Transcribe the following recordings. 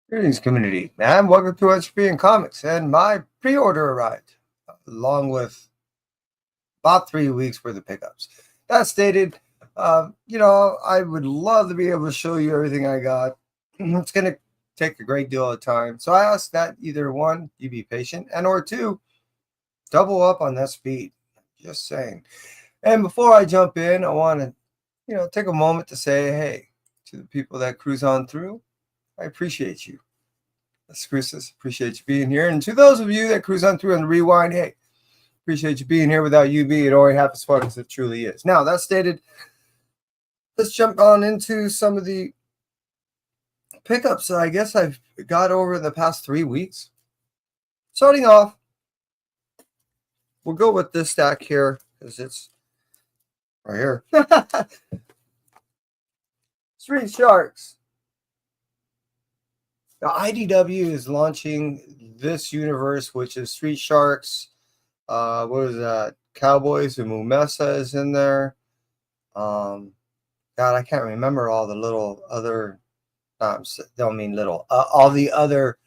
Greetings, community, and welcome to Entropy and Comics. And my pre-order arrived, along with about 3 weeks worth of pickups. That stated, I would love to be able to show you everything I got. It's going to take a great deal of time, so I ask that either one, you be patient, and or two, double up on that speed. Just saying. And before I jump in, I want to, take a moment to say, hey, to the people that cruise on through, I appreciate you. Cruises, appreciate you being here. And to those of you that cruise on through on the rewind, hey, appreciate you being here. Without you being it already half as fun as it truly is. Now, that stated, let's jump on into some of the pickups that I guess I've got over the past 3 weeks. Starting off, we'll go with this stack here because it's right here. Street Sharks. Now, IDW is launching this universe, which is Street Sharks. What is that? Cowboys and Mumesa is in there. God, I can't remember all the little other. Don't mean little. All the other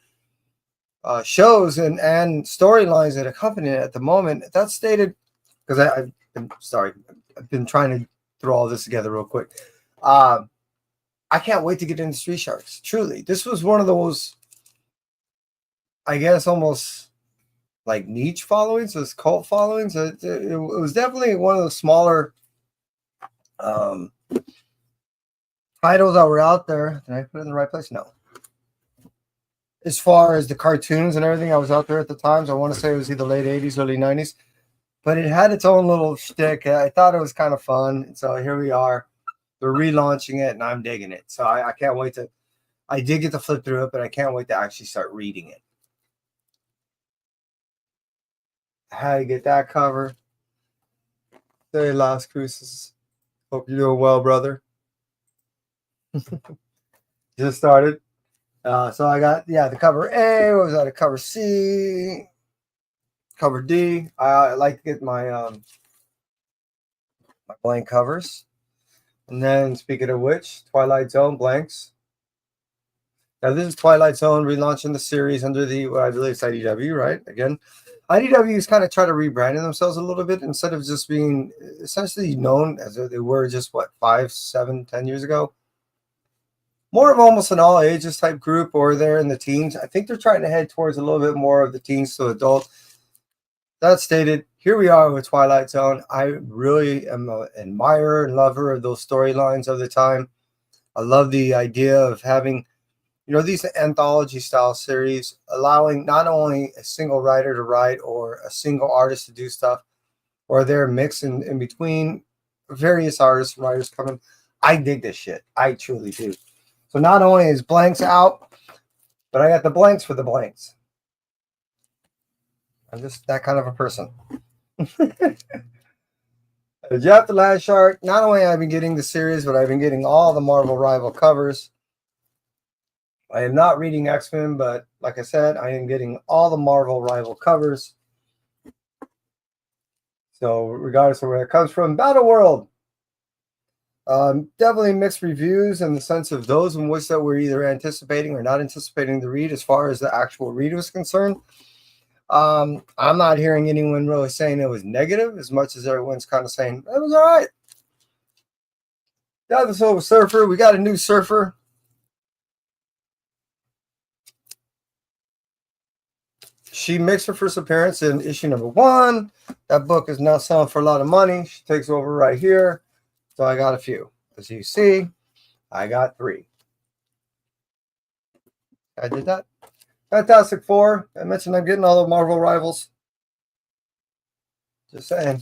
shows and storylines that accompany it at the moment. That's stated because I've been trying to throw all this together real quick. I can't wait to get into Street Sharks. Truly, this was one of those, I guess, almost like niche followings, those cult followings. It was definitely one of the smaller titles that were out there. Did I put it in the right place? No. As far as the cartoons and everything, I was out there at the times. I want to say it was either late 80s, early 90s. But it had its own little shtick. I thought it was kind of fun. So here we are. They're relaunching it, and I'm digging it. So I can't wait to. I did get to flip through it, but I can't wait to actually start reading it. How to get that cover? Say Las Cruces. Hope you're doing well, brother. Just started. So I got the cover A. What was that? A cover C. Cover D. I like to get my my blank covers. And then, speaking of which, Twilight Zone blanks. Now, this is Twilight Zone relaunching the series under the, what I believe is IDW, right? Again, IDW is kind of trying to rebrand themselves a little bit instead of just being essentially known as they were just, 5, 7, 10 years ago. More of almost an all ages type group, or they're in the teens. I think they're trying to head towards a little bit more of the teens to adult. That stated, here we are with Twilight Zone. I really am an admirer and lover of those storylines of the time. I love the idea of having, these anthology style series, allowing not only a single writer to write or a single artist to do stuff, or they're mixed in between various artists and writers coming. I dig this shit. I truly do. So not only is blanks out, but I got the blanks for the blanks. I'm just that kind of a person. Jeff the Last Shark. Not only have I been getting the series, but I've been getting all the Marvel Rival covers. I am not reading X-Men, but like I said, I am getting all the Marvel Rival covers. So regardless of where it comes from, Battle World. Definitely mixed reviews in the sense of those in which that we're either anticipating or not anticipating the read as far as the actual read was concerned. I'm not hearing anyone really saying it was negative as much as everyone's kind of saying it was all right. Got the Silver Surfer. We got a new Surfer. She makes her first appearance in issue number 1. That book is now selling for a lot of money. She takes over right here. So I got a few. As you see, I got 3. I did that. Fantastic Four. I mentioned I'm getting all the Marvel Rivals. Just saying.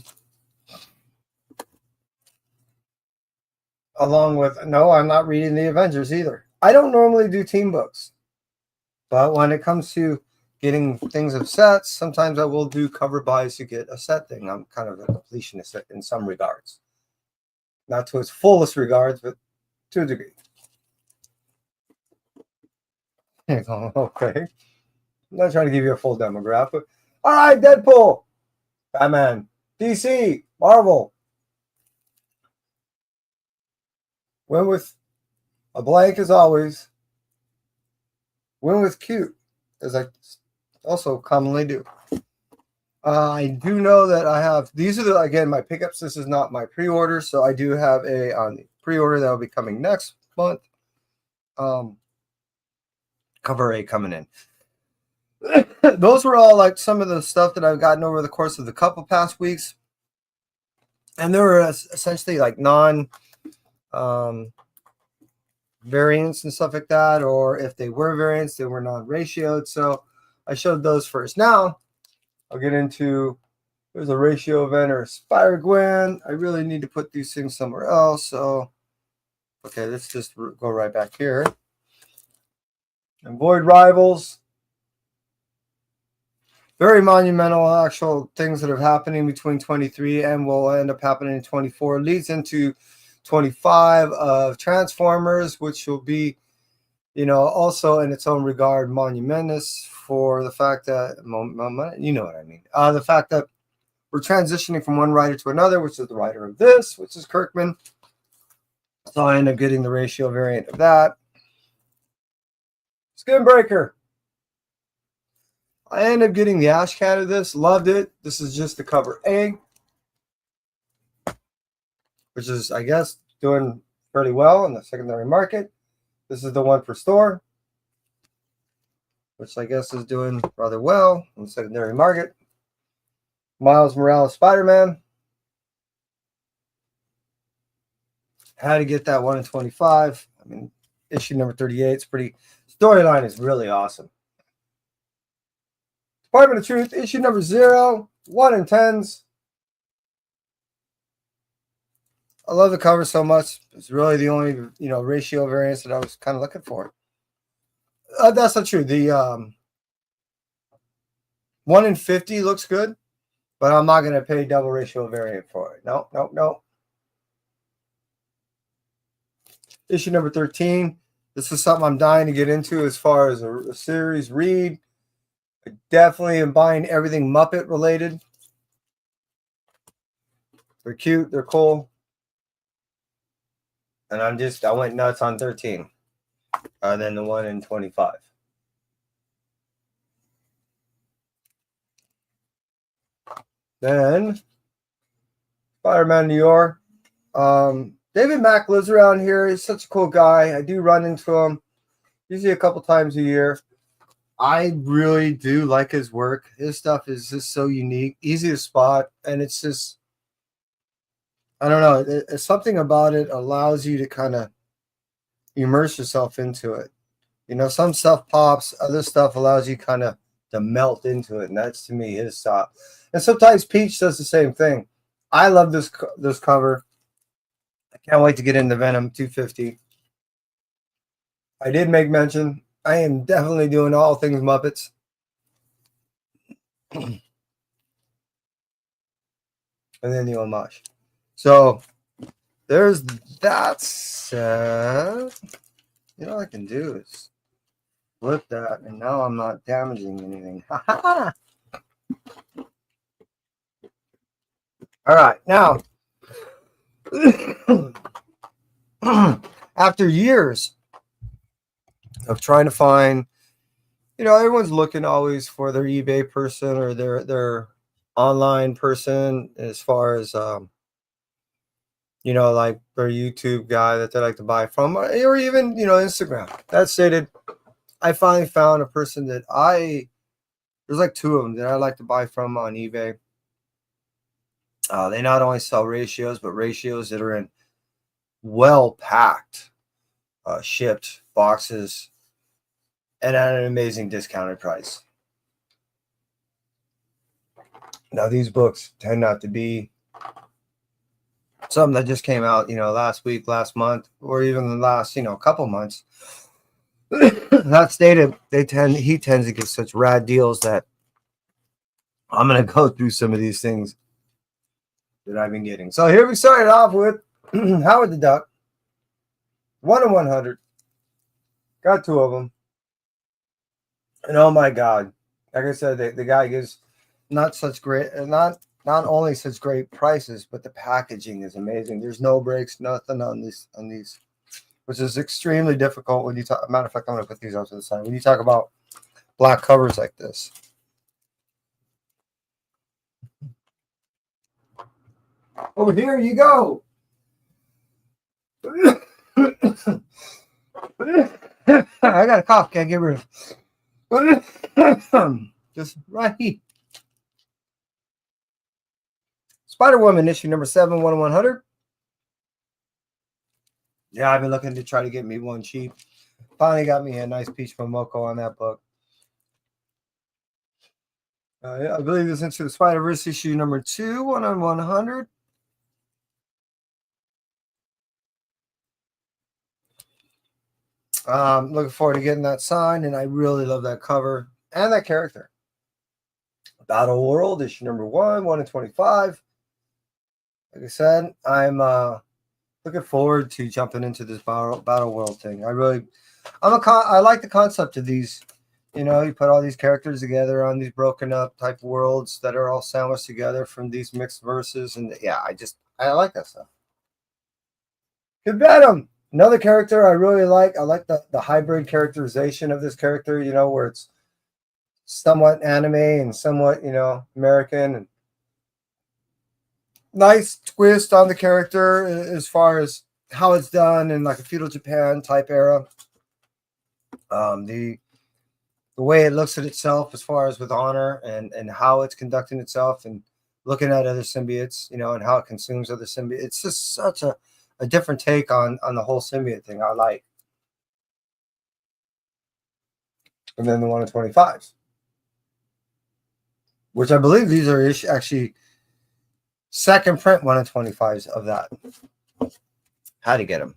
Along with, no, I'm not reading the Avengers either. I don't normally do team books. But when it comes to getting things of sets, sometimes I will do cover buys to get a set thing. I'm kind of a completionist in some regards. Not to its fullest regards, but to a degree. Okay. I'm not trying to give you a full demographic. All right, Deadpool, Batman, DC, Marvel. Went with a blank as always. went with cute, as I also commonly do. I do know that I have, these are again, my pickups. This is not my pre-order, so I do have a on pre-order that will be coming next month. Cover A coming in. Those were all like some of the stuff that I've gotten over the course of the couple past weeks. And they were essentially like variants and stuff like that, or if they were variants, they were non-ratioed. So I showed those first. Now I'll get into, there's a ratio event or a Spider Gwen. I really need to put these things somewhere else. So, okay, let's just go right back here. And Void Rivals. Very monumental actual things that are happening between 23 and will end up happening in 24. Leads into 25 of Transformers, which will be, you know, also in its own regard monumentous for the fact that, you know what I mean, the fact that we're transitioning from one writer to another, which is the writer of this, which is Kirkman. So I end up getting the ratio variant of that. Skin Breaker. I ended up getting the Ash Cat of this. Loved it. This is just the cover A, which is, I guess, doing fairly well in the secondary market. This is the one for store, which I guess is doing rather well in the secondary market. Miles Morales Spider-Man. Had to get that 1 in 25. I mean, issue number 38 is pretty. Storyline is really awesome. Department of Truth, issue number 0, 1 in 10s. I love the cover so much. It's really the only, you know, ratio variance that I was kind of looking for. That's not true. The 1 in 50 looks good, but I'm not going to pay double ratio variant for it. No, no, no. Issue number 13. This is something I'm dying to get into as far as a series read. I definitely am buying everything Muppet related. They're cute. They're cool. And I went nuts on 13. Then the 1 in 25. Then Spider-Man New York. David Mack lives around here. He's such a cool guy. I do run into him usually a couple times a year. I really do like his work. His stuff is just so unique, easy to spot, and it's just, I don't know, it's something about it allows you to kind of immerse yourself into it. You know, some stuff pops, other stuff allows you kind of to melt into it, and that's, to me, his style. And sometimes Peach does the same thing. I love this cover. I can't wait to get into Venom 250. I did make mention, I am definitely doing all things Muppets. And then the homage. So there's that set. You know what I can do is flip that, and now I'm not damaging anything. All right, now after years of trying to find, you know, everyone's looking always for their eBay person or their online person as far as you know, like their YouTube guy that they like to buy from, or even, you know, Instagram. That stated, I finally found a person that there's like 2 of them that I like to buy from on eBay. They not only sell ratios, but ratios that are in well packed, shipped boxes, and at an amazing discounted price. Now, these books tend not to be something that just came out, you know, last week, last month, or even the last, you know, couple months. That stated, he tends to get such rad deals that I'm going to go through some of these things that I've been getting. So here we started off with Howard the Duck, 1 in 100. Got 2 of them. And oh my God, like I said, the guy gives not only such great prices, but the packaging is amazing. There's no breaks, nothing on these which is extremely difficult when you talk. Matter of fact, I'm going to put these out to the side. When you talk about black covers like this. Over here you go. I got a cough, can't get rid of. Just right here. Spider-Woman, issue number 7, 1/100. Yeah, I've been looking to try to get me one cheap. Finally got me a nice peach momoko on that book. I believe this is Into the Spider-Verse, issue number 2, 1/100. Looking forward to getting that signed, and I really love that cover and that character. Battle World, issue number 1, 1/25. Like I said, I'm looking forward to jumping into this Battle World thing. I like the concept of these. You know, you put all these characters together on these broken up type worlds that are all sandwiched together from these mixed verses, and yeah, I like that stuff. Good Venom. Another character I really like. I like the hybrid characterization of this character, you know, where it's somewhat anime and somewhat, you know, American. And nice twist on the character as far as how it's done in like a feudal Japan type era. The way it looks at itself as far as with honor and how it's conducting itself and looking at other symbiotes, you know, and how it consumes other symbiotes. It's just such a different take on the whole symbiote thing. I like. And then the 1/25s, which I believe these are actually second print 1/25s of that. How to get them.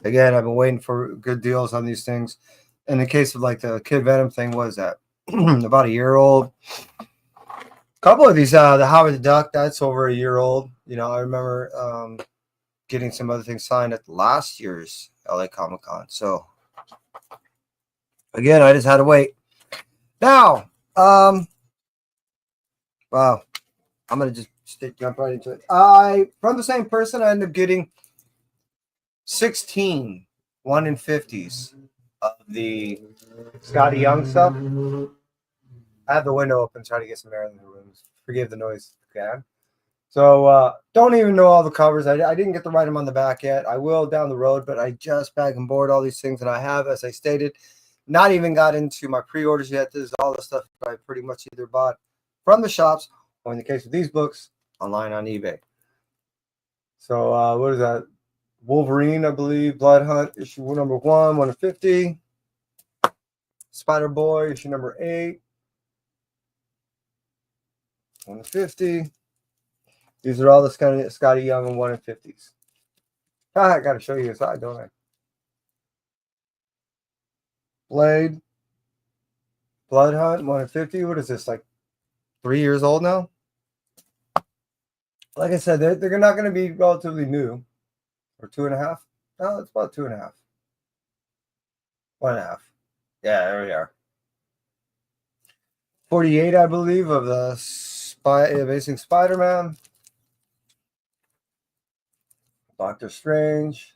Again, I've been waiting for good deals on these things. In the case of like the Kid Venom thing, was that about a year old. A couple of these, the Howard the Duck, that's over a year old. You know, I remember getting some other things signed at last year's LA Comic Con. So again, I just had to wait. Now, wow, I'm gonna just jump right into it. From the same person, I ended up getting 16 1/50s of the Scotty Young stuff. I have the window open, trying to get some air in the rooms. Forgive the noise, okay? So don't even know all the covers. I didn't get to write them on the back yet. I will down the road, but I just bag and board all these things that I have, as I stated. Not even got into my pre-orders yet. This is all the stuff I pretty much either bought from the shops, or in the case of these books, online on eBay. So what is that? Wolverine, I believe. Blood Hunt, issue number 1, 1/50. Spider Boy, issue number 8, 1/50. These are all the Scotty Young and 1/50s. I got to show you inside, don't I? Blade, Blood Hunt, 1/50. What is this, like 3 years old now? Like I said, they're not going to be relatively new. Or 2.5. No, it's about 2.5. 1.5. Yeah, there we are. 48, I believe, of the Amazing Spider-Man. Doctor Strange.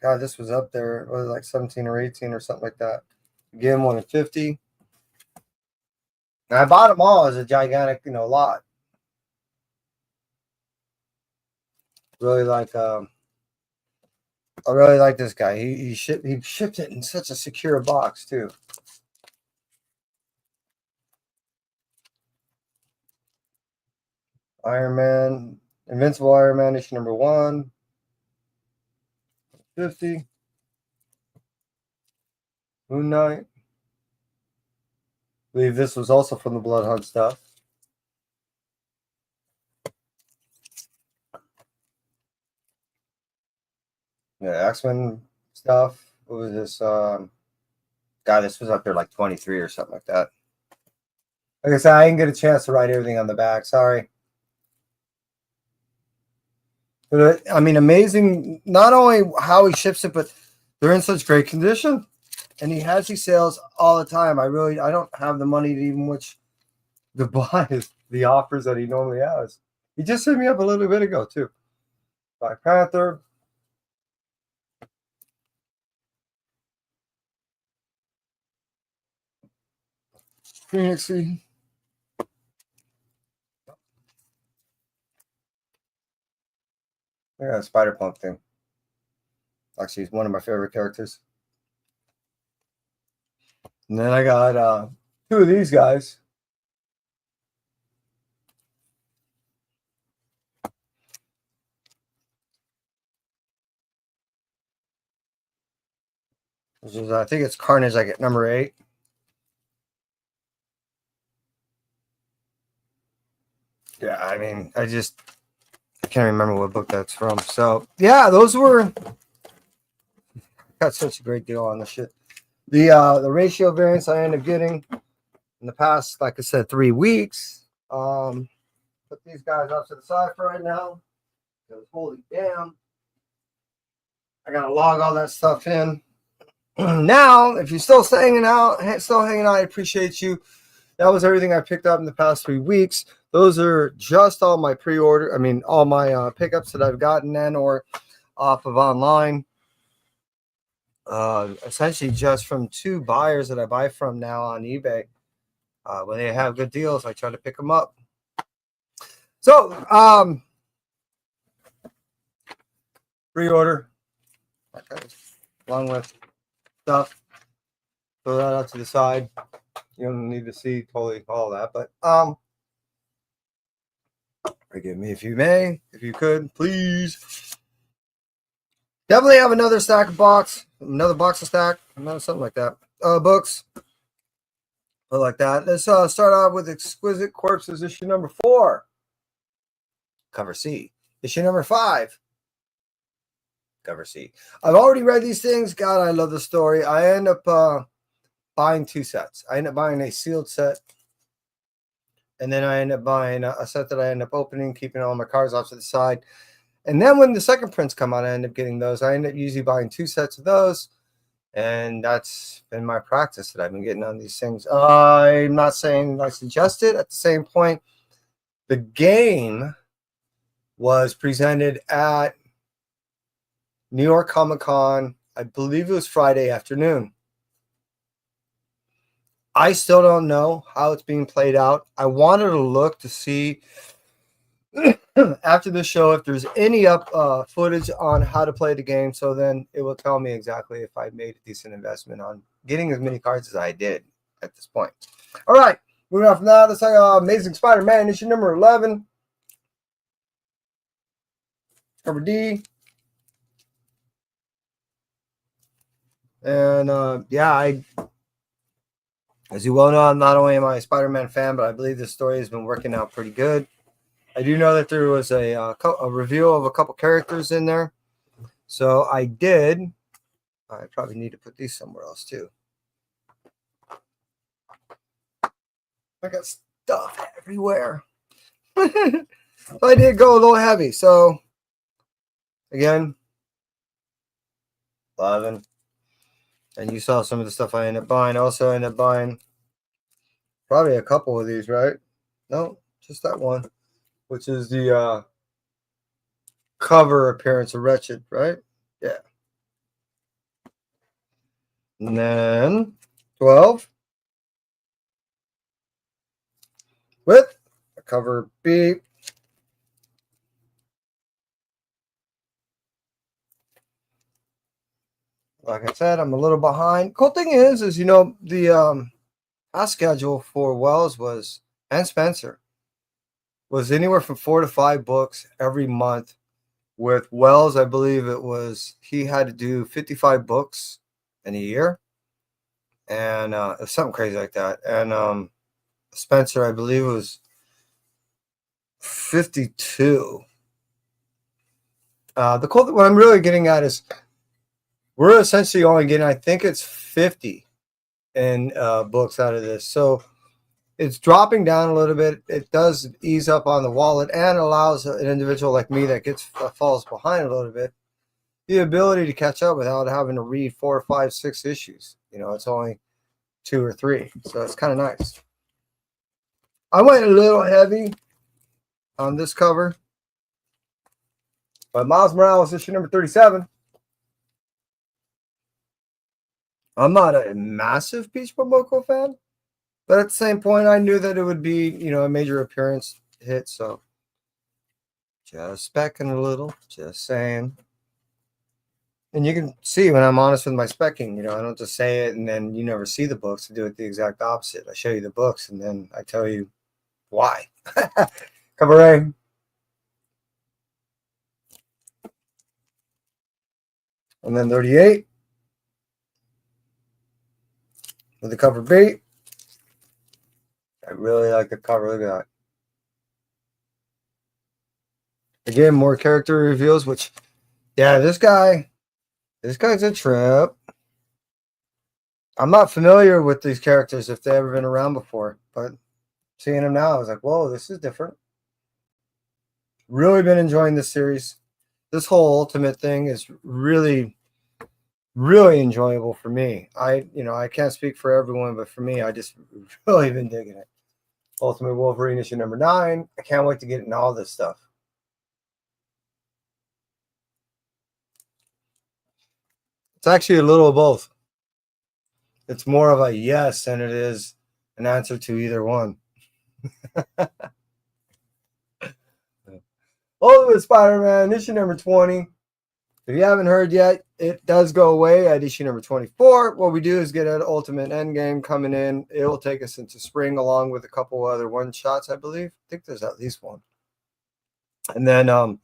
God, this was up there. It was like 17 or 18 or something like that. Again, 1/50. And I bought them all as a gigantic, you know, lot. Really like I really like this guy. He shipped it in such a secure box too. Iron Man, Invincible Iron Man, issue number 1, 50. Moon Knight. I believe this was also from the Blood Hunt stuff. Yeah, X-Men stuff. What was this? God, this was up there like 23 or something like that. Like I said, I didn't get a chance to write everything on the back. Sorry. But I mean, amazing. Not only how he ships it, but they're in such great condition. And he has these sales all the time. I don't have the money to even to buy the offers that he normally has. He just hit me up a little bit ago too. Black Panther. Phoenixy. I got a Spider-Punk thing. Actually, he's one of my favorite characters. And then I got two of these guys. Which is, I think it's Carnage. I get number 8. Yeah, I mean, I can't remember what book that's from. So yeah, those were got such a great deal on the shit. The ratio variance I ended up getting in the past, like I said, 3 weeks. Put these guys off to the side for right now. Because holy damn, I gotta log all that stuff in. Now, if you're still hanging out, I appreciate you. That was everything I picked up in the past 3 weeks. Those are just all my pre-order. I mean, all my pickups that I've gotten in or off of online. Essentially just from 2 buyers that I buy from now on eBay. When they have good deals, I try to pick them up. So, pre-order, along with stuff. Throw that out to the side. You don't need to see totally all that, but forgive me if you may, if you could, please. Definitely have another box of stack, something like that. Books, like that. Let's start out with Exquisite Corpses, issue number 4, cover C. Issue number 5, cover C. I've already read these things. God, I love the story. I end up buying 2 sets. I end up buying a sealed set, and then I end up buying a set that I end up opening, keeping all my cards off to the side. And then when the second prints come out, I end up getting those. I end up usually buying 2 sets of those. And that's been my practice that I've been getting on these things. I'm not saying I suggest it. At the same point, the game was presented at New York Comic Con. I believe it was Friday afternoon. I still don't know how it's being played out. I wanted to look to see after the show if there's any footage on how to play the game, so then it will tell me exactly if I made a decent investment on getting as many cards as I did at this point. All right, moving on from that, let's talk Amazing Spider-Man issue number 11, cover D. And yeah, as you well know, not only am I a Spider-Man fan, but I believe this story has been working out pretty good. I do know that there was a review of a couple characters in there. So I did. I probably need to put these somewhere else too. I got stuff everywhere. So I did go a little heavy. So again, 11. And you saw some of the stuff I ended up buying. Also ended up buying probably a couple of these, right? No, just that one, which is the cover appearance of Wretched, right? Yeah. And then 12 with a cover B. Like I said, I'm a little behind. Cool thing is you know, the past schedule for Wells was, and Spencer, was anywhere from 4 to 5 books every month. With Wells, I believe it was, he had to do 55 books in a year. And it was something crazy like that. And Spencer, I believe, was 52. The cool thing, what I'm really getting at is we're essentially only getting, I think it's 50 in books out of this. So it's dropping down a little bit. It does ease up on the wallet and allows an individual like me that falls behind a little bit the ability to catch up without having to read 4 or 5, 6 issues. You know, it's only 2 or 3. So it's kind of nice. I went a little heavy on this cover. But Miles Morales, issue number 37. I'm not a massive Peach Momoko fan, But at the same point, I knew that it would be, a major appearance hit. So just specking a little, just saying. And you can see when I'm honest with my specking, I don't just say it and then you never see the books. I do it the exact opposite. I show you the books and then I tell you why. Cover A. And then 38 with the cover B. I really like the cover. Look at that. Again, more character reveals, which, yeah, this guy's a trip. I'm not familiar with these characters if they've ever been around before, but seeing them now, I was like, whoa, this is different. Really been enjoying this series. This whole Ultimate thing is really, really enjoyable for me. I can't speak for everyone, but for me, I just really been digging it. Ultimate Wolverine issue number 9. I can't wait to get into all this stuff. It's actually a little of both. It's more of a yes than it is an answer to either one. Ultimate Spider-Man, issue number 20. If you haven't heard yet, it does go away at issue number 24. What we do is get an Ultimate Endgame coming in. It will take us into spring along with a couple other one-shots, I believe. I think there's at least one. And then I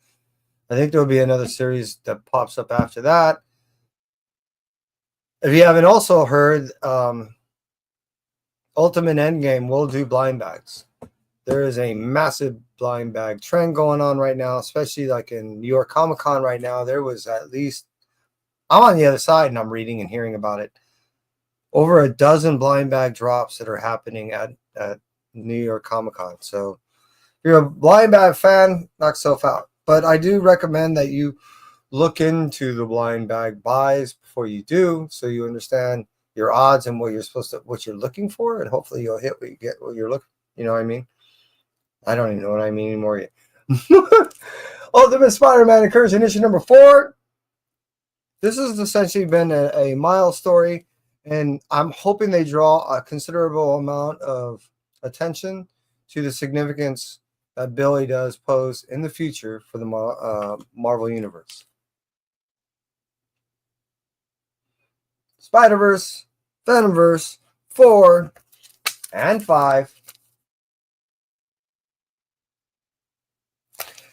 think there'll be another series that pops up after that. If you haven't also heard, Ultimate Endgame will do blind bags. There is a massive blind bag trend going on right now, especially like in New York Comic Con right now. There was at least, I'm on the other side and I'm reading and hearing about it, over a dozen blind bag drops that are happening at New York Comic Con. So if you're a blind bag fan, knock yourself out. But I do recommend that you look into the blind bag buys before you do, so you understand your odds and what you're looking for, and hopefully you'll hit what you're looking. You know what I mean? I don't even know what I mean anymore yet. Ultimate Spider-Man occurs in issue number 4. This has essentially been a mild story, and I'm hoping they draw a considerable amount of attention to the significance that Billy does pose in the future for the Marvel Universe. Spider-Verse, Venomverse, 4, and 5.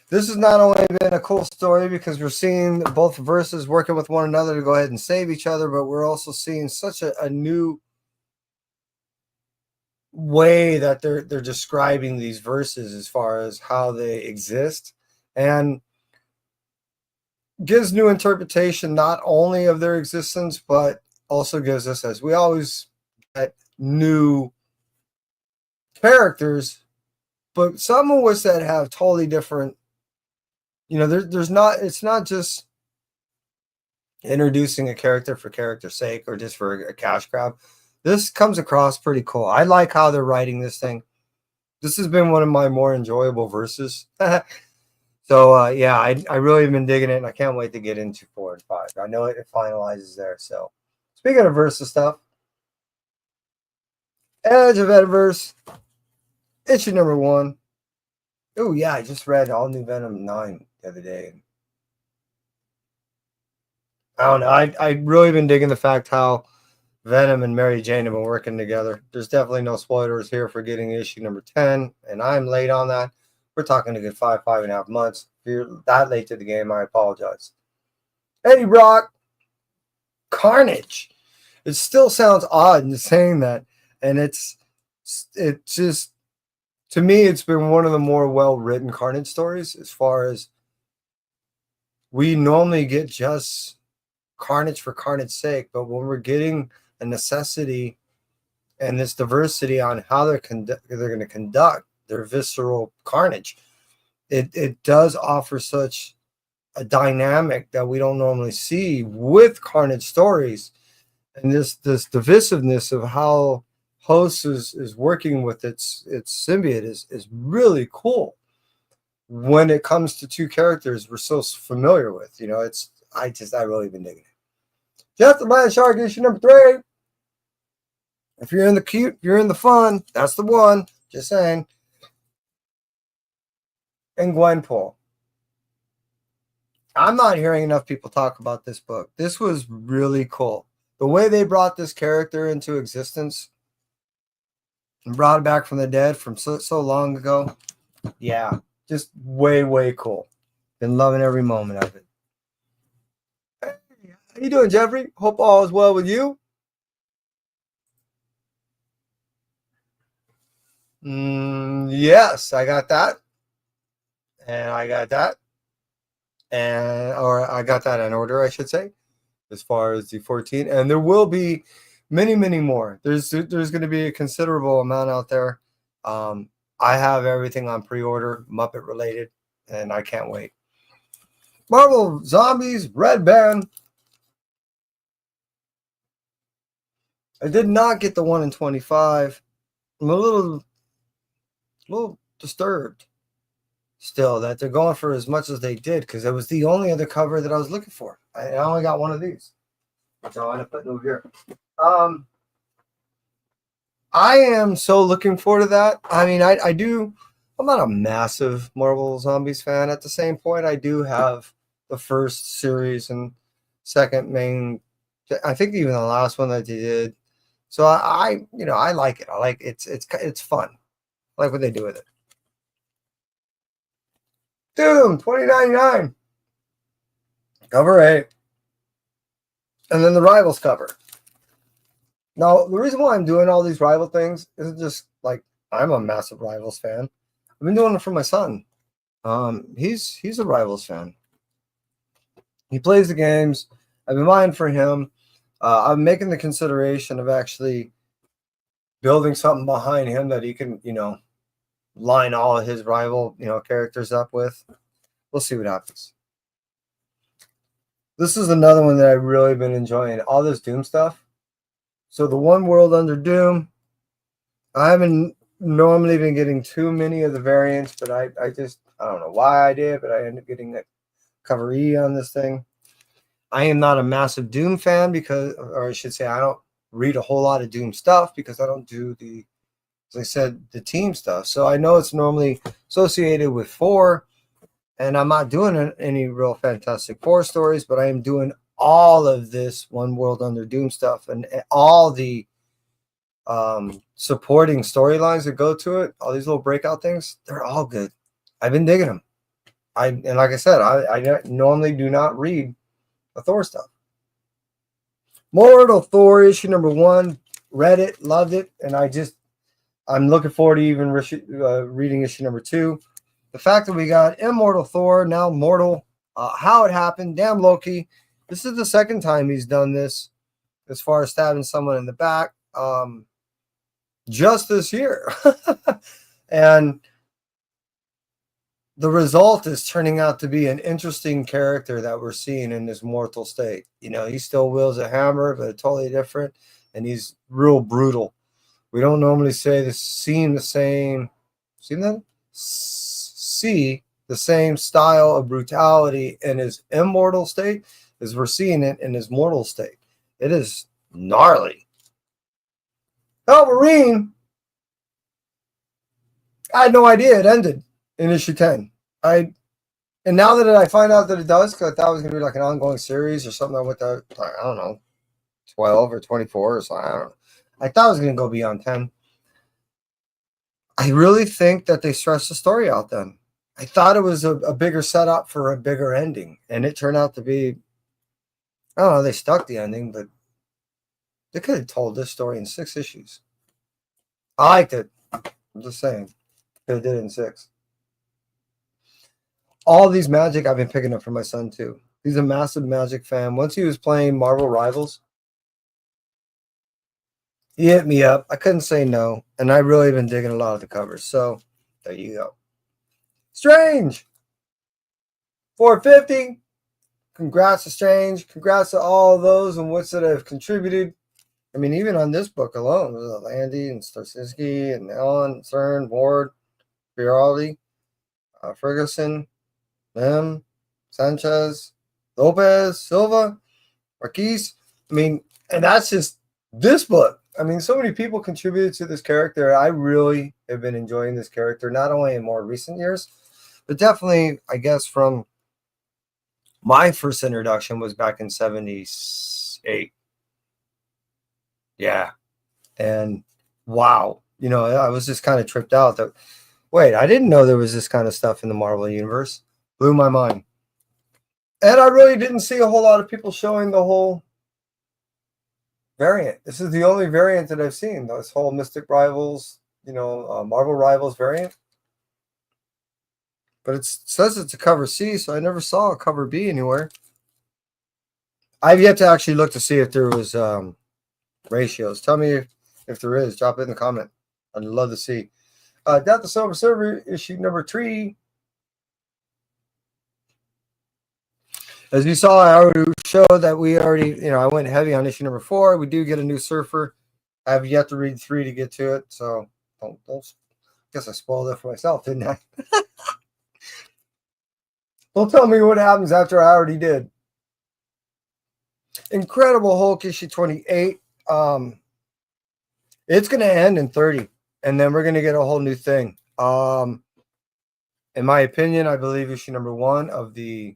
This has not only been a cool story because we're seeing both verses working with one another to go ahead and save each other, but we're also seeing such a new way that they're describing these verses as far as how they exist, and gives new interpretation not only of their existence, but also gives us, as we always get, new characters, but some of which that have totally different, it's not just introducing a character for character's sake or just for a cash grab. This comes across pretty cool. I like how they're writing this thing. This has been one of my more enjoyable verses. So, yeah, I really have been digging it, and I can't wait to get into 4 and 5. I know it finalizes there. So, speaking of versus stuff, Edge of Ediverse, issue number 1. Oh, yeah, I just read All New Venom 9 the other day. I don't know. I really been digging the fact how Venom and Mary Jane have been working together. There's definitely no spoilers here for getting issue number 10, and I'm late on that. We're talking a good 5.5 months. If you're that late to the game, I apologize. Eddie Brock, Carnage. It still sounds odd in saying that, and it just, to me, it's been one of the more well-written Carnage stories, as far as we normally get just Carnage for Carnage's sake, but when we're getting a necessity and this diversity on how they're going to conduct their visceral carnage, it does offer such a dynamic that we don't normally see with Carnage stories, and this divisiveness of how Host is working with its symbiote is really cool when it comes to two characters we're so familiar with. I really been digging it. Jeff the Man Shark issue number 3. If you're in the cute, if you're in the fun, that's the one. Just saying. And Gwenpool. I'm not hearing enough people talk about this book. This was really cool. The way they brought this character into existence and brought it back from the dead from so long ago. Yeah, just way, way cool. Been loving every moment of it. Hey, how you doing, Jeffrey? Hope all is well with you. Yes, I got that. And I got that. Or I got that in order, I should say, as far as the 14. And there will be many, many more. There's going to be a considerable amount out there. I have everything on pre-order, Muppet related, and I can't wait. Marvel Zombies Red Band. I did not get the 1 in 25. I'm a little disturbed still that they're going for as much as they did, because it was the only other cover that I was looking for. I only got one of these, so I'm gonna put it over here. I am so looking forward to that. I mean, I do. I'm not a massive Marvel Zombies fan. At the same point, I do have the first series and second main. I think even the last one that they did. So I like it. I like it's fun. I like what they do with it. Doom 2099 cover 8, and then the Rivals cover. Now, the reason why I'm doing all these rival things isn't just like I'm a massive Rivals fan. I've been doing it for my son. He's a Rivals fan. He plays the games. I've been buying for him. I'm making the consideration of actually building something behind him that he can, line all of his rival, characters up with. We'll see what happens. This is another one that I've really been enjoying. All this Doom stuff. So the One World Under Doom, I haven't normally been getting too many of the variants, but I don't know why I did, but I ended up getting a cover E on this thing. I am not a massive Doom fan or I should say, I don't read a whole lot of Doom stuff because I don't do as I said, the team stuff. So I know it's normally associated with 4, and I'm not doing any real Fantastic Four stories, but I am doing all of this One World Under Doom stuff and all the supporting storylines that go to it. All these little breakout things, they're all good. I've been digging them. And like I said, I normally do not read the Thor stuff. Mortal Thor issue number 1, read it, loved it, and I'm looking forward to even reading issue number 2. The fact that we got Immortal Thor, now Mortal, how it happened, damn Loki. This is the second time he's done this as far as stabbing someone in the back just this year. And the result is turning out to be an interesting character that we're seeing in this mortal state. He still wields a hammer, but totally different, and he's real brutal. We don't normally see the same style of brutality in his immortal state as we're seeing it in his mortal state. It is gnarly. Wolverine, I had no idea it ended in issue 10. And now that I find out that it does, because I thought it was going to be like an ongoing series or something with I don't know, 12 or 24 or something. I don't know. I thought it was going to go beyond 10. I really think that they stretched the story out then. I thought it was a bigger setup for a bigger ending, and it turned out to be, I don't know, they stuck the ending, but they could have told this story in 6 issues. I liked it. I'm just saying. Could have did it in 6. All these Magic I've been picking up for my son too. He's a massive Magic fan. Once he was playing Marvel Rivals, he hit me up. I couldn't say no, and I really been digging a lot of the covers. So there you go. Strange, 450. Congrats to Strange. Congrats to all of those and what's that have contributed. I mean, even on this book alone, Landy and Starsinski and Ellen, Cern, Ward, Fiorelli, Ferguson, Lim, Sanchez, Lopez, Silva, Marquise. I mean, and that's just this book. I mean, so many people contributed to this character. I really have been enjoying this character, not only in more recent years, but definitely, I guess, from my first introduction was back in 78. Yeah. And wow, I was just kind of tripped out that, wait, I didn't know there was this kind of stuff in the Marvel Universe. Blew my mind. And I really didn't see a whole lot of people showing the whole variant. This is the only variant that I've seen, this whole Mystic Rivals, Marvel Rivals variant. But it says it's a cover C, so I never saw a cover B anywhere. I've yet to actually look to see if there was ratios. Tell me if there is. Drop it in the comment. I'd love to see. Death of Silver Surfer, issue number 3. As you saw, I already showed that we already, I went heavy on issue number 4. We do get a new Surfer. I have yet to read 3 to get to it, so don't guess I spoiled it for myself, didn't I? Don't tell me what happens after I already did. Incredible Hulk issue 28. It's going to end in 30, and then we're going to get a whole new thing. In my opinion, I believe issue number 1 of the,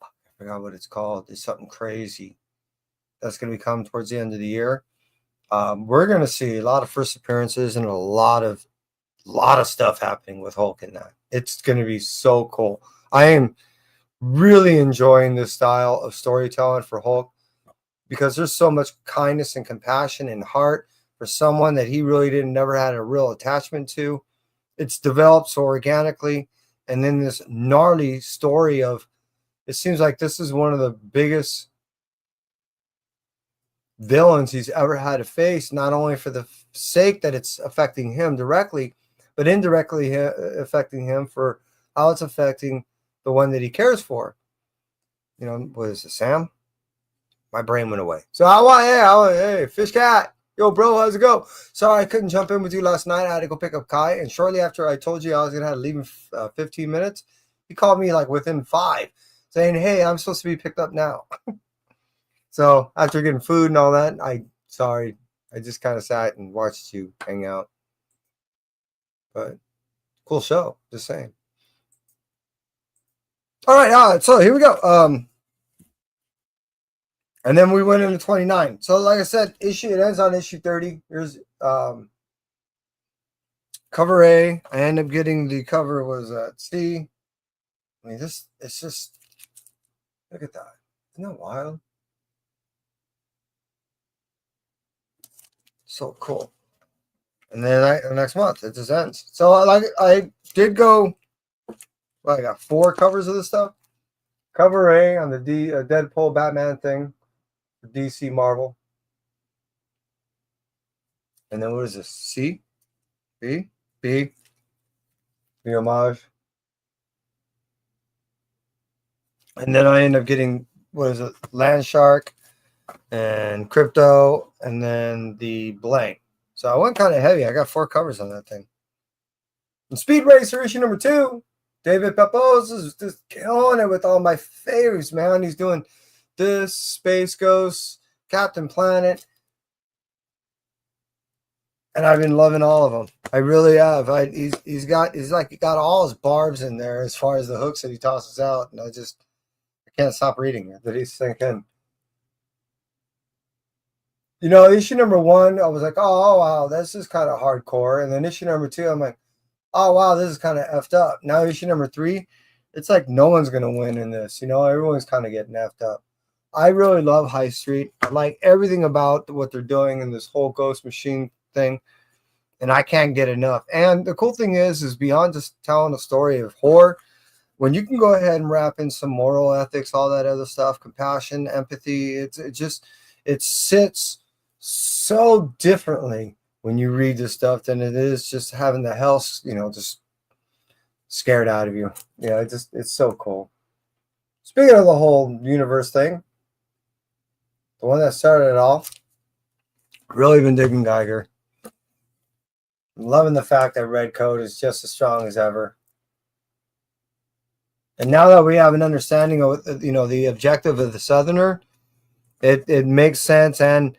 I forgot what it's called. It's something crazy that's going to be coming towards the end of the year. We're going to see a lot of first appearances and a lot of stuff happening with Hulk in that. It's going to be so cool. I am really enjoying this style of storytelling for Hulk because there's so much kindness and compassion and heart for someone that he really never had a real attachment to. It's developed so organically, and then this gnarly story of, it seems like this is one of the biggest villains he's ever had to face, not only for the sake that it's affecting him directly, but indirectly affecting him for how it's affecting the one that he cares for. What is it, Sam? My brain went away. So hey, Fish Cat. Yo, bro, how's it go? Sorry I couldn't jump in with you last night. I had to go pick up Kai, and shortly after I told you I was going to have to leave in 15 minutes, he called me like within 5, saying, hey, I'm supposed to be picked up now. So after getting food and all that, I just kind of sat and watched you hang out. But cool show, just saying. All right, so here we go. And then we went into 29. So like I said, it ends on issue 30. Here's cover A. I end up getting the cover was C. I mean, it's just, look at that. Isn't that wild? So cool. And then next month it just ends. So I did go. Well, I got 4 covers of this stuff. Cover A on the Deadpool Batman thing, DC Marvel. And then what is this? C, B, the homage. And then I end up getting, what is it? Land Shark and Crypto, and then the blank. So I went kind of heavy. I got 4 covers on that thing. And Speed Racer issue number 2. David Pepose is just killing it with all my favorites, man. He's doing this, Space Ghost, Captain Planet. And I've been loving all of them. I really have. He's got all his barbs in there as far as the hooks that he tosses out. And I can't stop reading it. That he's thinking. Issue number 1, I was like, oh wow, this is kind of hardcore. And then issue number 2, I'm like, oh wow, this is kind of effed up. Now issue number 3, it's like no one's gonna win in this. Everyone's kind of getting effed up. I really love High Street. I like everything about what they're doing in this whole Ghost Machine thing, and I can't get enough. And the cool thing is beyond just telling a story of horror, when you can go ahead and wrap in some moral ethics, all that other stuff, compassion, empathy, it sits so differently when you read this stuff than it is just having the hell, just scared out of you. It's so cool. Speaking of the whole universe thing, the one that started it all, really been digging Geiger. I'm loving the fact that Red Coat is just as strong as ever. And now that we have an understanding of, the objective of the Southerner, it makes sense, and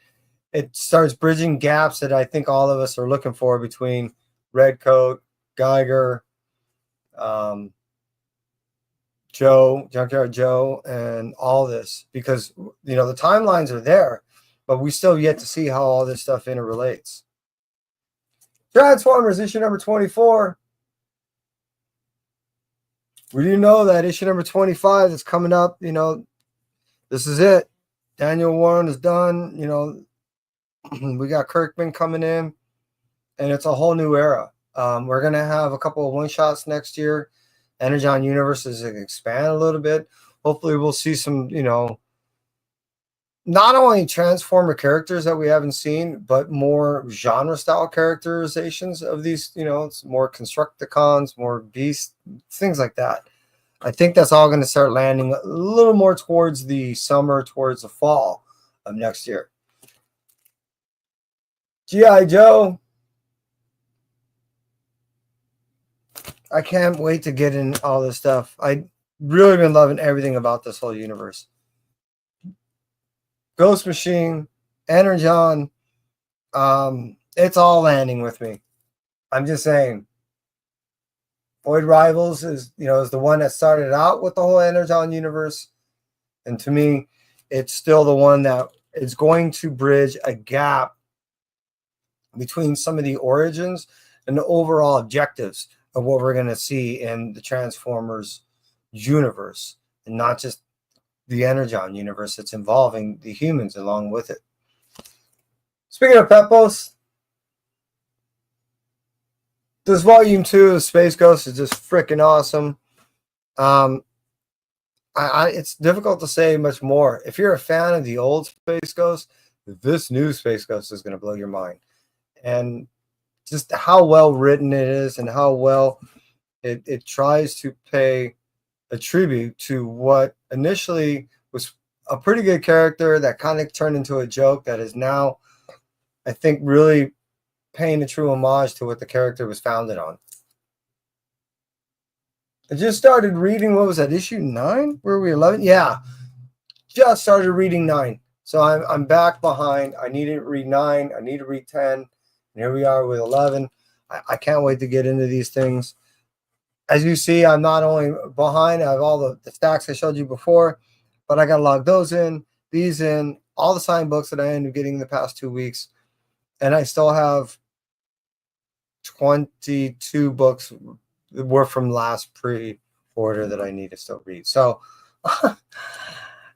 it starts bridging gaps that I think all of us are looking for between Redcoat, Geiger, Junkyard Joe, and all this, because the timelines are there, but we still yet to see how all this stuff interrelates. Transformers issue number 24. We do know that issue number 25 is coming up. This is it. Daniel Warren is done. We got Kirkman coming in, and it's a whole new era. We're going to have a couple of one-shots next year. Energon Universe is going to expand a little bit. Hopefully we'll see some, not only Transformer characters that we haven't seen, but more genre-style characterizations of these, more Constructicons, more Beasts, things like that. I think that's all going to start landing a little more towards the summer, towards the fall of next year. G.I. Joe. I can't wait to get in all this stuff. I really been loving everything about this whole universe. Ghost Machine, Energon, it's all landing with me. I'm just saying. Void Rivals is the one that started out with the whole Energon universe. And to me, it's still the one that is going to bridge a gap between some of the origins and the overall objectives of what we're going to see in the Transformers universe, and not just the Energon universe. It's involving the humans along with it. Speaking of Pepos, this volume 2 of Space Ghost is just freaking awesome. It's difficult to say much more. If you're a fan of the old Space Ghost, this new Space Ghost is going to blow your mind. And just how well written it is, and how well it tries to pay a tribute to what initially was a pretty good character that kind of turned into a joke that is now, I think, really paying a true homage to what the character was founded on. I just started reading, what was that, issue 9? Were we 11? Yeah, just started reading 9. So I'm back behind. I need to read 9. I need to read 10. And here we are with 11. I can't wait to get into these things. As you see, I'm not only behind, I have all the stacks I showed you before, but I got to log those in, these in, all the signed books that I ended up getting the past 2 weeks. And I still have 22 books that were from last pre-order that I need to still read. So,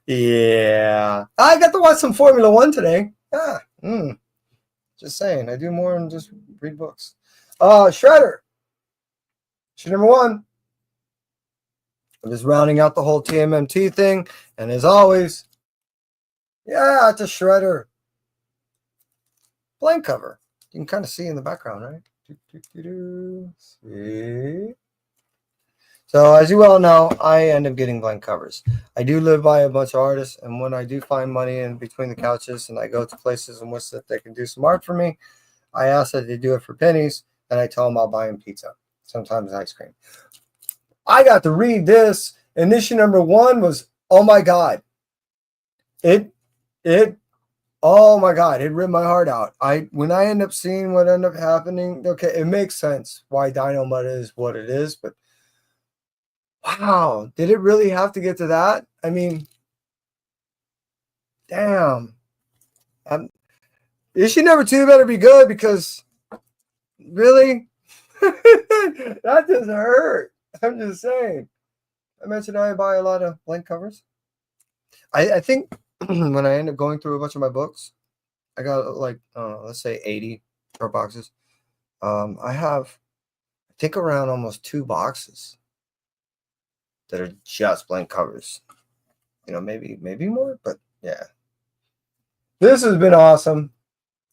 yeah. I got to watch some Formula One today. Just saying, I do more than just read books. Shredder. Issue number 1. I'm just rounding out the whole TMNT thing. And as always, yeah, it's a Shredder. Blank cover. You can kind of see in the background, right? See? So as you well know, I end up getting blank covers. I do live by a bunch of artists, and when I do find money in between the couches and I go to places in which that they can do some art for me, I ask that they do it for pennies, and I tell them I'll buy them pizza, sometimes ice cream. I got to read this, and issue number 1 was, oh my God. Oh my God, it ripped my heart out. When I end up seeing what ended up happening, okay, it makes sense why Dynamite is what it is, but wow, did it really have to get to that? I mean, damn. Issue number 2 better be good, because really? That doesn't hurt. I'm just saying. I mentioned I buy a lot of blank covers. I think when I end up going through a bunch of my books, I got like, let's say 80 short boxes. I have, I think, around almost 2 boxes that are just blank covers. Maybe more, but yeah. This has been awesome.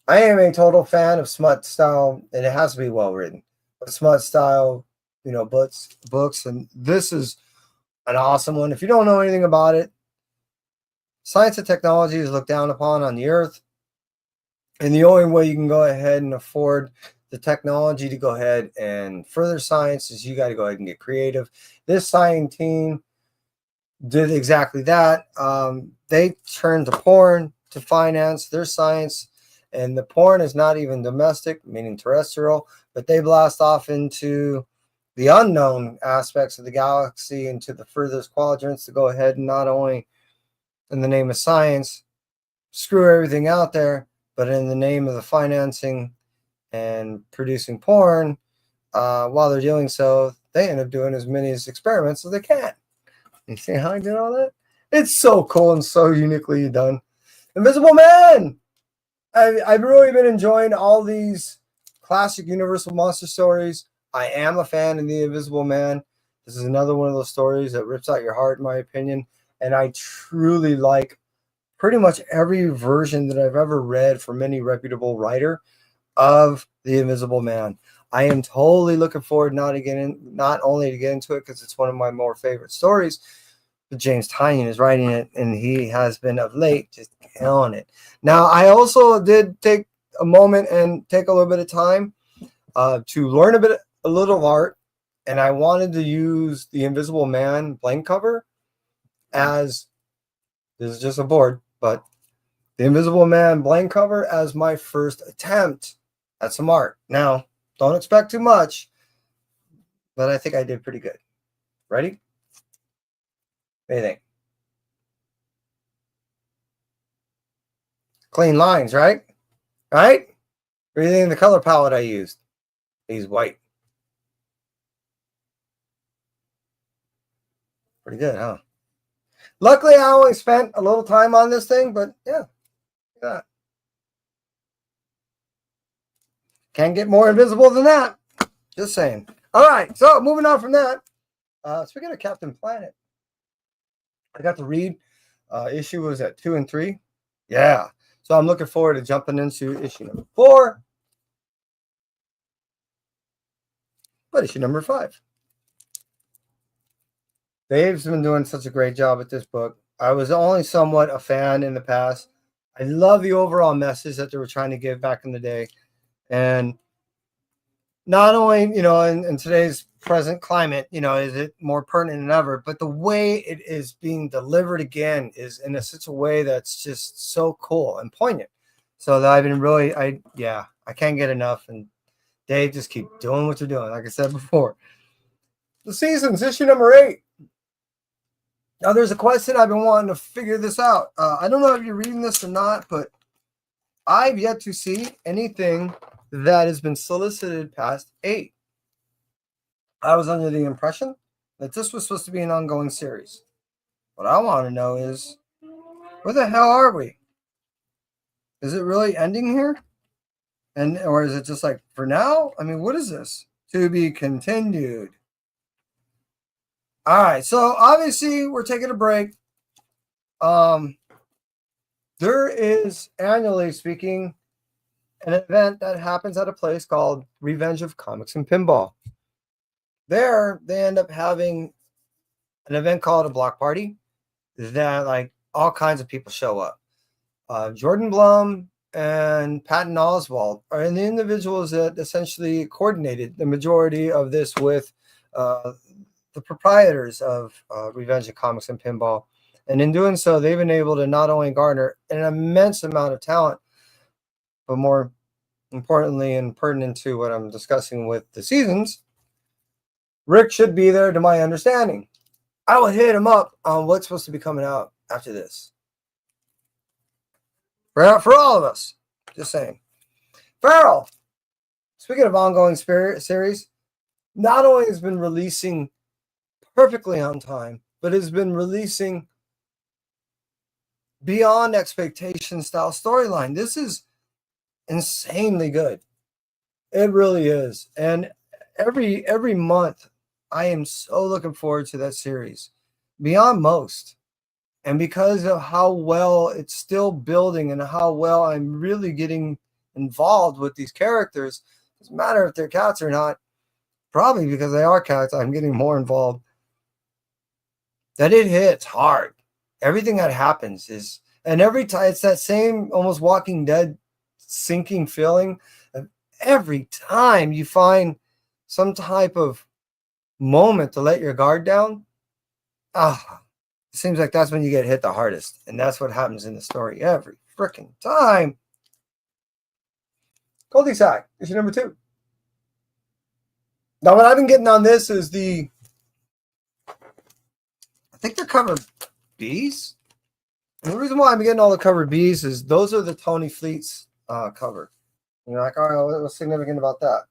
I am a total fan of smut style, and it has to be well written. But smut style, books, and this is an awesome one. If you don't know anything about it, science and technology is looked down upon on the earth. And the only way you can go ahead and afford the technology to go ahead and further science is you got to go ahead and get creative. This science team did exactly that. They turned to porn to finance their science, And the porn is not even domestic, meaning terrestrial, but they blast off into the unknown aspects of the galaxy, into the furthest quadrants, to go ahead and not only in the name of science screw everything out there, but in the name of the financing and producing porn, while they're doing so, they end up doing as many experiments as they can. You see how I did all that? It's so cool and so uniquely done. Invisible Man! I've really been enjoying all these classic Universal monster stories. I am a fan of The Invisible Man. This is another one of those stories that rips out your heart, in my opinion. And I truly like pretty much every version that I've ever read from any reputable writer of The Invisible Man. I am totally looking forward not only to get into it because it's one of my more favorite stories, but James Tynion is writing it, and he has been of late just killing it. Now, I also did take a moment and take a little bit of time to learn a little of art, and I wanted to use the Invisible Man blank cover as, this is just a board, but the Invisible Man blank cover as my first attempt at some art. Now, don't expect too much, but I think I did pretty good. Ready? What do you think? Clean lines, right? Right? What do you think of the color palette I used? He's white. Pretty good, huh? Luckily, I only spent a little time on this thing, but yeah. Can't get more invisible than that. Just saying. All right, so moving on from that. Speaking of Captain Planet, I got to read. Issue was at 2 and 3. Yeah. So I'm looking forward to jumping into issue number 4. But issue number 5. Dave's been doing such a great job with this book. I was only somewhat a fan in the past. I love the overall message that they were trying to give back in the day. And not only, in today's present climate, is it more pertinent than ever, but the way it is being delivered again is in such a way that's just so cool and poignant. So that I've been really, I can't get enough. And Dave, just keep doing what you're doing. Like I said before, the season's issue number 8. Now, there's a question I've been wanting to figure this out. I don't know if you're reading this or not, but I've yet to see anything that has been solicited past 8. I was under the impression that this was supposed to be an ongoing series. What I want to know is, where the hell are we? Is it really ending here? Or is it just like, for now? I mean, what is this? To be continued. All right, so obviously we're taking a break. There is, annually speaking, an event that happens at a place called Revenge of Comics and Pinball. There, they end up having an event called a block party that, like, all kinds of people show up. Jordan Blum and Patton Oswalt are the individuals that essentially coordinated the majority of this with the proprietors of Revenge of Comics and Pinball. And in doing so, they've been able to not only garner an immense amount of talent, but more importantly and pertinent to what I'm discussing with the seasons, Rick should be there, to my understanding. I will hit him up on what's supposed to be coming out after this. For all of us. Just saying. Farrell, speaking of ongoing series, not only has been releasing perfectly on time, but has been releasing beyond expectation style storyline. This is insanely good. It really is. And every month, I am so looking forward to that series. Beyond most. And because of how well it's still building and how well I'm really getting involved with these characters, it doesn't matter if they're cats or not, probably because they are cats, I'm getting more involved. That it hits hard. Everything that happens is, and every time it's that same almost Walking Dead sinking feeling of every time you find some type of moment to let your guard down. It seems like that's when you get hit the hardest. And that's what happens in the story every freaking time. Cul-de-sac, issue number 2. Now, what I've been getting on this is I think they're covered Bs. And the reason why I'm getting all the covered Bs is those are the Tony Fleets cover. You're like, all right, what's significant about that?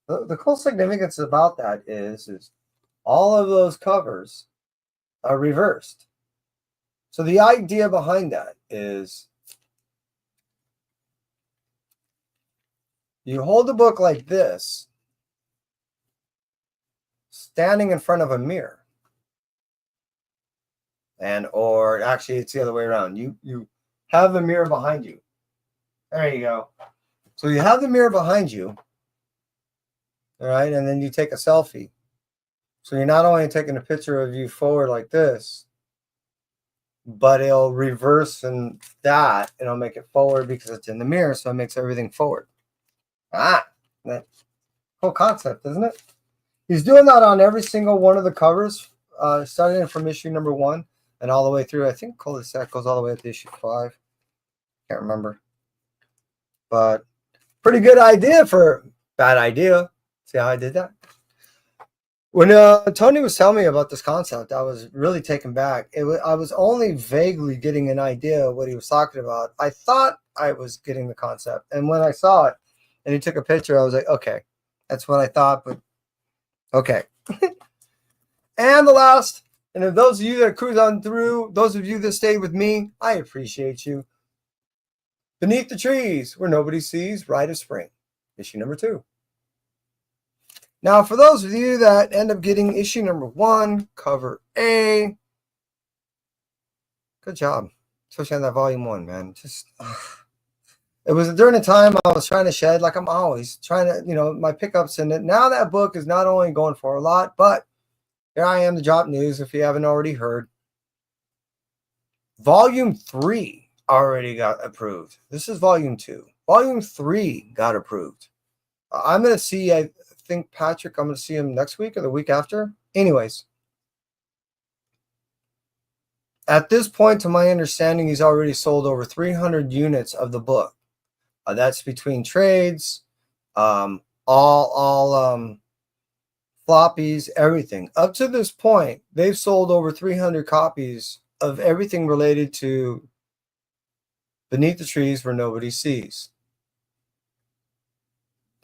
The cool significance about that is all of those covers are reversed. So the idea behind that is you hold the book like this, standing in front of a mirror. Or actually it's the other way around. You have the mirror behind you. There you go. So you have the mirror behind you, all right, and then you take a selfie. So you're not only taking a picture of you forward like this, but it'll reverse and it'll make it forward because it's in the mirror, so it makes everything forward. That whole concept, isn't it? He's doing that on every single one of the covers, starting from issue number 1 and all the way through. I think cul-de-sac goes all the way up to issue 5. Can't remember. But pretty good idea for bad idea. See how I did that? When Tony was telling me about this concept, I was really taken back. I was only vaguely getting an idea of what he was talking about. I thought I was getting the concept. And when I saw it and he took a picture, I was like, okay, that's what I thought, but okay. And the last, and if those of you that cruise on through, those of you that stayed with me, I appreciate you. Beneath the Trees, Where Nobody Sees, Rite of Spring, issue number 2. Now, for those of you that end up getting issue number 1, cover A, good job, especially on that volume 1, man. It was during the time I was trying to shed, like I'm always trying to, my pickups in it. Now that book is not only going for a lot, but here I am to drop news if you haven't already heard. Volume 3 already got approved. This is volume 2. Volume 3 got approved. I'm going to see, I think Patrick, I'm going to see him next week or the week after. Anyways, at this point, to my understanding, he's already sold over 300 units of the book. That's between trades, all floppies, everything. Up to this point, they've sold over 300 copies of everything related to Beneath the Trees Where Nobody Sees.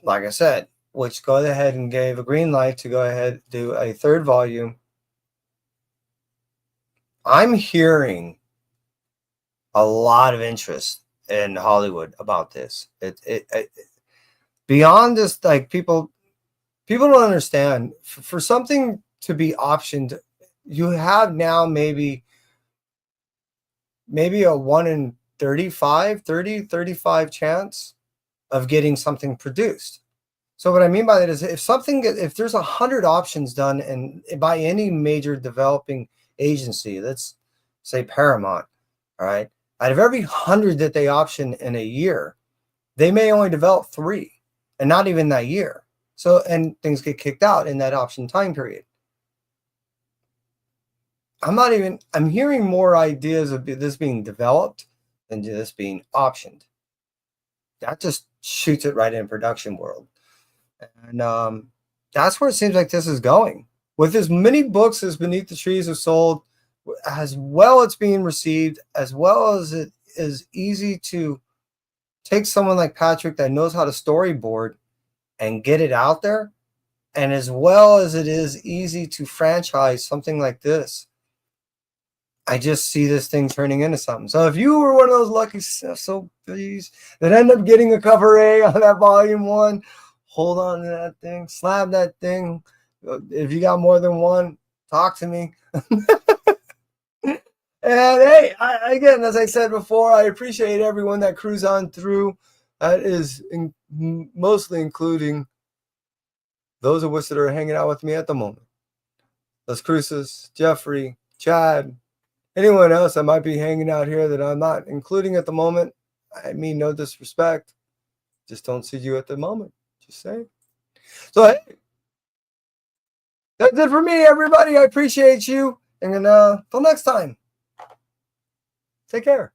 Like I said, which go ahead and gave a green light to go ahead and do a 3rd volume. I'm hearing a lot of interest in Hollywood about this. It beyond just like people don't understand. For something to be optioned, you have now maybe a 1 in 35 chance of getting something produced. So what I mean by that is if there's 100 options done and by any major developing agency, let's say Paramount, all right, out of every 100 that they option in a year, they may only develop 3 and not even that year. So, and things get kicked out in that option time period. I'm hearing more ideas of this being developed than this being optioned. That just shoots it right in production world. And that's where it seems like this is going. With as many books as Beneath the Trees have sold, as well it's being received, as well as it is easy to take someone like Patrick that knows how to storyboard and get it out there, and as well as it is easy to franchise something like this, I just see this thing turning into something. So if you were one of those lucky SOBs that end up getting a cover A on that volume 1, hold on to that thing, slap that thing. If you got more than one, talk to me. And hey, again, as I said before, I appreciate everyone that cruise on through. That is mostly including those of us that are hanging out with me at the moment. Las Cruces, Jeffrey, Chad, anyone else that might be hanging out here that I'm not including at the moment. I mean no disrespect. Just don't see you at the moment. Just saying. So hey, that's it for me, everybody. I appreciate you. And till next time, take care.